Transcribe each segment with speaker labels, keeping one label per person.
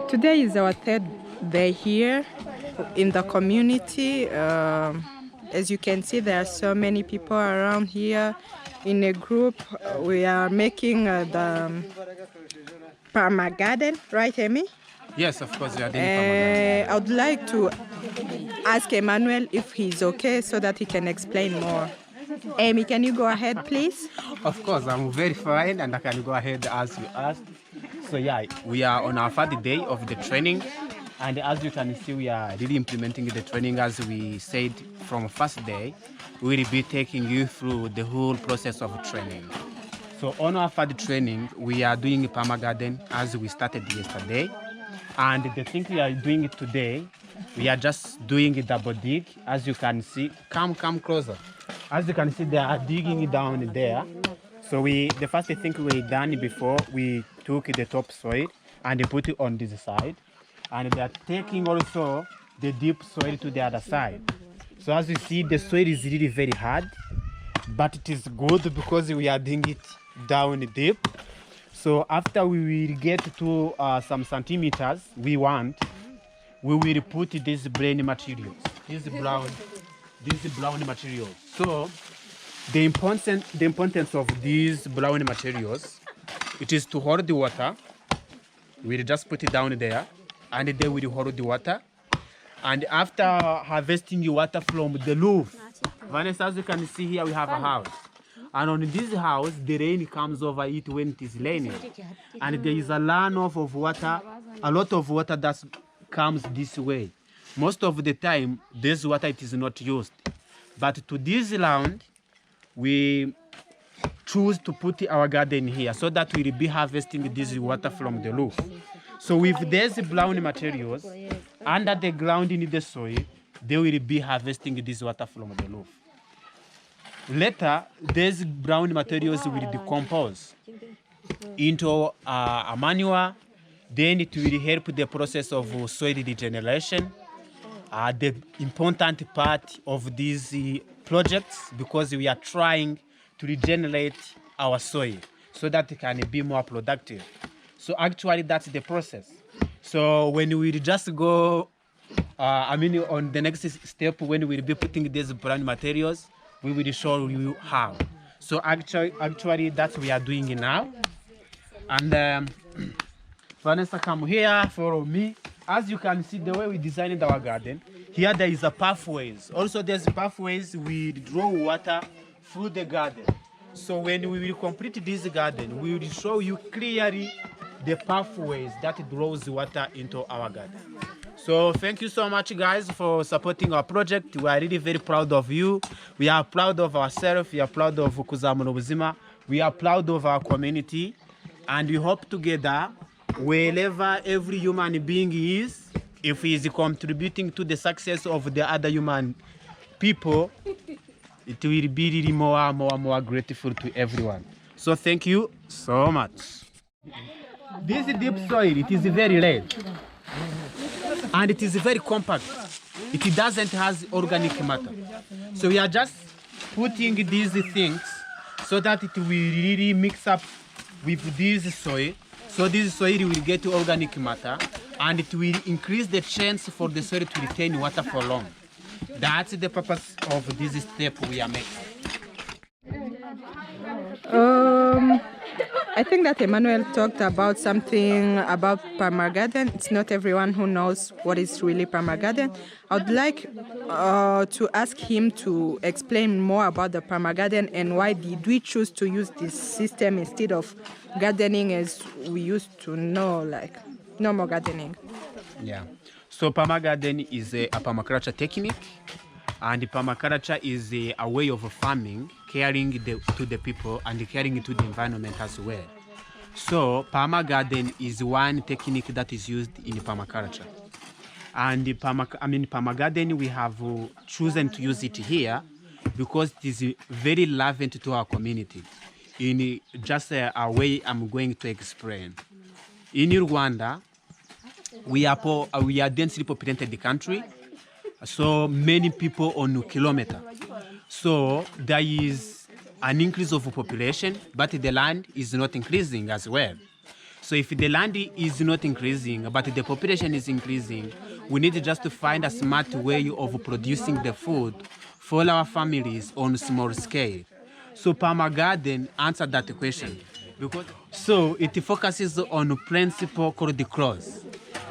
Speaker 1: Today is our third day here in the community. As you can see, there are so many people around here in a group. We are making the Permagarden, right, Amy?
Speaker 2: Yes, of course, we are doing Permagarden.
Speaker 1: I would like to ask Emmanuel if he's okay so that he can explain more. Amy, can you go ahead, please?
Speaker 2: Of course, I'm very fine and I can go ahead as you asked. So yeah, we are on our third day of the training. And as you can see, we are really implementing the training as we said from first day. We will be taking you through the whole process of training. So on our third training, we are doing Permagarden as we started yesterday. And the thing we are doing today, we are just doing a double dig. As you can see, come closer. As you can see, they are digging down there. So the first thing we done before, we took the topsoil and put it on this side. And they are taking also the deep soil to the other side. So as you see, the soil is really very hard, but it is good because we are digging it down deep. So after we will get to some centimeters we want, we will put these brown materials, these brown materials. So the importance of these brown materials, it is to hold the water. We'll just put it down there, and then we'll hold the water. And after harvesting the water from the roof, Vanessa, as you can see here, we have a house. And on this house, the rain comes over it when it is raining. And there is a runoff of water, a lot of water that comes this way. Most of the time, this water it is not used. But to this land, we choose to put our garden here so that we'll be harvesting this water from the roof. So with these brown materials under the ground in the soil, they will be harvesting this water from the roof. Later, these brown materials will decompose into a manure. Then it will help the process of soil regeneration. The important part of these projects, because we are trying to regenerate our soil so that it can be more productive. So actually, that's the process. So when we just go, on the next step, when we'll be putting these brown materials, we will show you how. So actually that's what we are doing now. And Vanessa, come here, follow me. As you can see, the way we designed our garden, here there is a pathways. Also there's pathways, we draw water through the garden. So when we will complete this garden, we will show you clearly the pathways that draws water into our garden. So thank you so much, guys, for supporting our project. We are really very proud of you. We are proud of ourselves. We are proud of Kuzamura Ubuzima. We are proud of our community. And we hope together, wherever every human being is, if he is contributing to the success of the other human people, it will be really more grateful to everyone. So thank you so much. This deep soil, it is very red. And it is very compact. It doesn't have organic matter. So we are just putting these things so that it will really mix up with this soil. So this soil will get organic matter and it will increase the chance for the soil to retain water for long. That's the purpose of this step we are making.
Speaker 1: I think that Emmanuel talked about something about Permagarden. It's not everyone who knows what is really Permagarden. I would like to ask him to explain more about the Permagarden and why did we choose to use this system instead of gardening as we used to know, like normal gardening.
Speaker 2: Yeah. So Permagarden is a permaculture technique. And permaculture is a way of farming, caring to the people and caring to the environment as well. So Permagarden is one technique that is used in permaculture. And Permagarden, we have chosen to use it here because it is very relevant to our community in just a way I'm going to explain. In Rwanda, we are densely populated country. So many people on a kilometer. So there is an increase of population, but the land is not increasing as well. So if the land is not increasing, but the population is increasing, we need just to find a smart way of producing the food for our families on small scale. So Permagarden answered that question. So it focuses on a principle called the clause.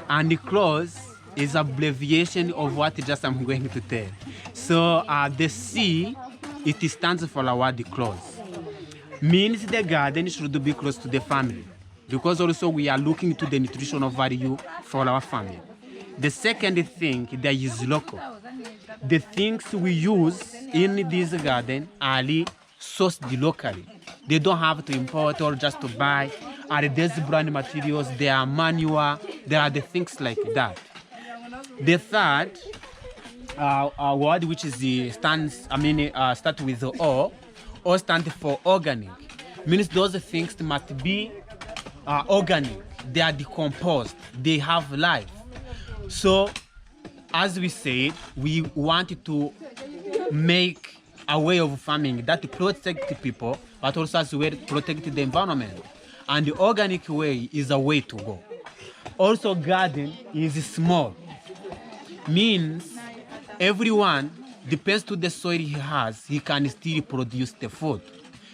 Speaker 2: And the clause is abbreviation of what just I'm going to tell. So the C, it stands for our word clause. Means the garden should be close to the family, because also we are looking to the nutritional value for our family. The second thing, there is local. The things we use in this garden are sourced locally. They don't have to import or just to buy. There's brand materials, there are manure, there are the things like that. The third word, which is the start with the O stands for organic. Means those things must be organic. They are decomposed. They have life. So, as we said, we wanted to make a way of farming that protect people, but also as well protect the environment. And the organic way is a way to go. Also, garden is small. Means everyone depends to the soil he has, he can still produce the food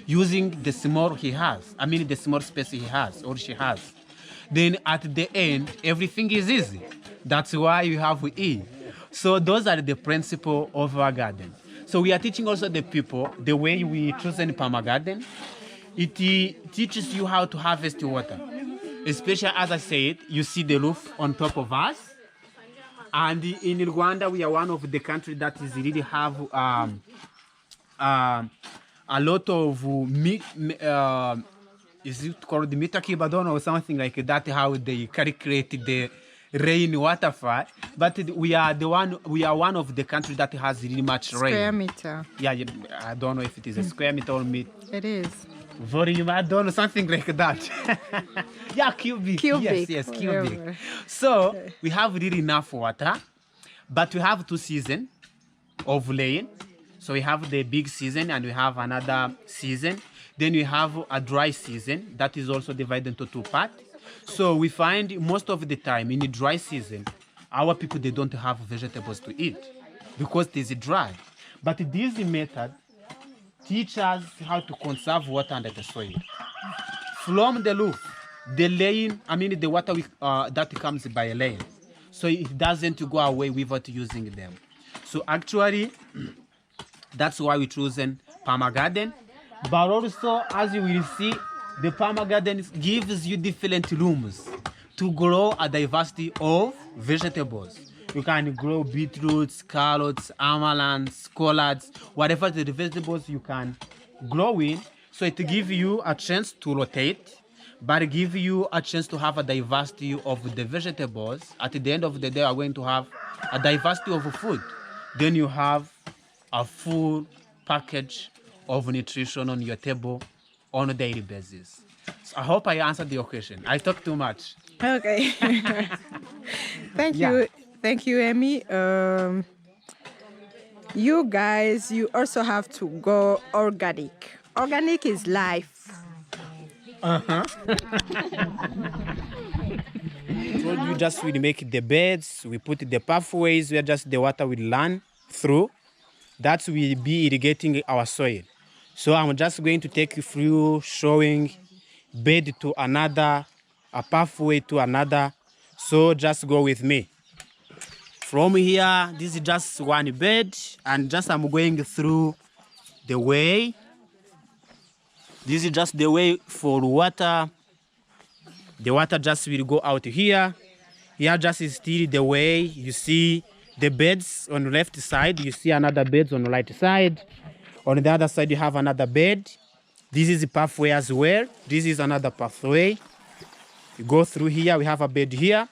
Speaker 2: using the small he has. The small space he has or she has. Then at the end, everything is easy. That's why you have E. So those are the principles of our garden. So we are teaching also the people the way we choose in Permagarden. It teaches you how to harvest water. Especially as I said, you see the roof on top of us. And in Rwanda, we are one of the countries that is really have a lot of is it called the Mitakibadon or something like that? How they calculate the rain waterfall. But we are one of the countries that has really much rain.
Speaker 1: Square meter.
Speaker 2: Yeah, I don't know if it is a square meter or meter.
Speaker 1: It is.
Speaker 2: Volume, I don't know, something like that. Yeah, cubic. Yes, cubic. So we have really enough water, but we have 2 seasons of laying. So we have the big season and we have another season. Then we have a dry season that is also divided into 2 parts. So we find most of the time in the dry season, our people, they don't have vegetables to eat because it is dry. But this method teach us how to conserve water under the soil. From the roof, the laying, the water that comes by laying. So it doesn't go away without using them. So actually, that's why we chosen Permagarden. But also, as you will see, the Permagarden gives you different rooms to grow a diversity of vegetables. You can grow beetroots, carrots, amaranths, collards, whatever the vegetables you can grow in. So it gives you a chance to rotate, but it gives you a chance to have a diversity of the vegetables. At the end of the day, you are going to have a diversity of food. Then you have a full package of nutrition on your table on a daily basis. So I hope I answered your question. I talk too much.
Speaker 1: Okay. Thank you. Thank you, Amy. You guys, you also have to go organic. Organic is life.
Speaker 2: So you just will make the beds, we put the pathways where just the water will run through. That will be irrigating our soil. So I'm just going to take you through showing bed to another, a pathway to another. So just go with me. From here, this is just one bed, and just I'm going through the way. This is just the way for water. The water just will go out here. Here just is still the way. You see the beds on the left side. You see another bed on the right side. On the other side, you have another bed. This is the pathway as well. This is another pathway. You go through here. We have a bed here.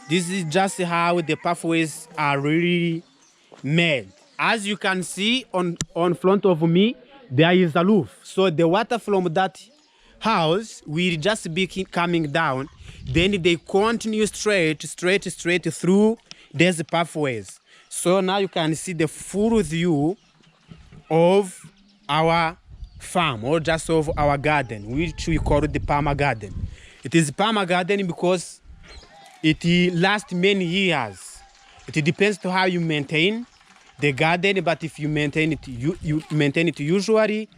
Speaker 2: This is just how the pathways are really made. As you can see on front of me, there is a roof. So the water from that house will just be coming down. Then they continue straight through these pathways. So now you can see the full view of our farm or just of our garden, which we call the Permagarden. It is permagarden because it lasts many years. It depends to how you maintain the garden, but if you maintain it, you maintain it usually,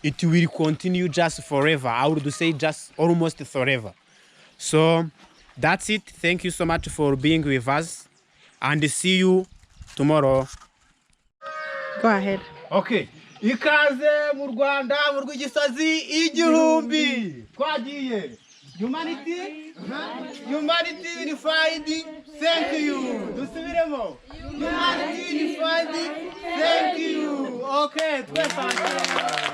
Speaker 2: it will continue just forever. I would say just almost forever. So that's it. Thank you so much for being with us, and see you tomorrow.
Speaker 1: Go ahead.
Speaker 2: Okay. Ikaze mu Rwanda mu rw'igisozi igihumbi. Twagiye. Humanity unified. Thank you. Dusubiremo. Humanity unified. Thank you. Okay. Twese.